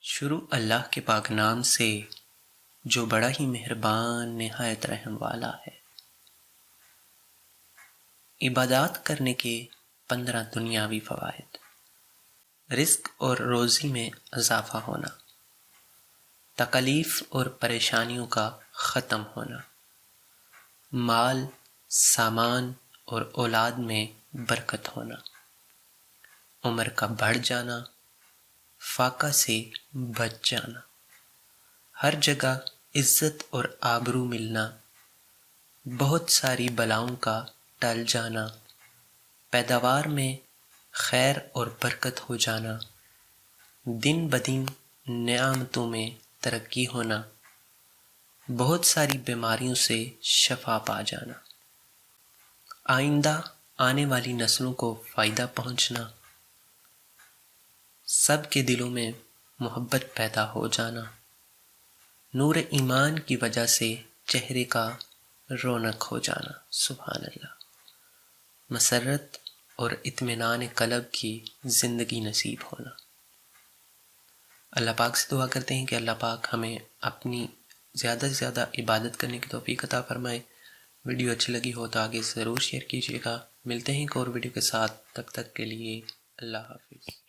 شروع اللہ کے پاک نام سے جو بڑا ہی مہربان نہایت رحم والا ہے۔ عبادات کرنے کے 15 دنیاوی فوائد۔ رزق اور روزی میں اضافہ ہونا، تکالیف اور پریشانیوں کا ختم ہونا، مال، سامان اور اولاد میں برکت ہونا، عمر کا بڑھ جانا، فاقہ سے بچ جانا، ہر جگہ عزت اور آبرو ملنا، بہت ساری بلاؤں کا ٹل جانا، پیداوار میں خیر اور برکت ہو جانا، دن بدن نعمتوں میں ترقی ہونا، بہت ساری بیماریوں سے شفا پا جانا، آئندہ آنے والی نسلوں کو فائدہ پہنچنا، سب کے دلوں میں محبت پیدا ہو جانا، نور ایمان کی وجہ سے چہرے کا رونق ہو جانا، سبحان اللہ، مسرت اور اطمینان قلب کی زندگی نصیب ہونا۔ اللہ پاک سے دعا کرتے ہیں کہ اللہ پاک ہمیں اپنی زیادہ سے زیادہ عبادت کرنے کی توفیق عطا فرمائے۔ ویڈیو اچھی لگی ہو تو آگے ضرور شیئر کیجیے گا۔ ملتے ہیں ایک اور ویڈیو کے ساتھ، تب تک کے لیے اللہ حافظ۔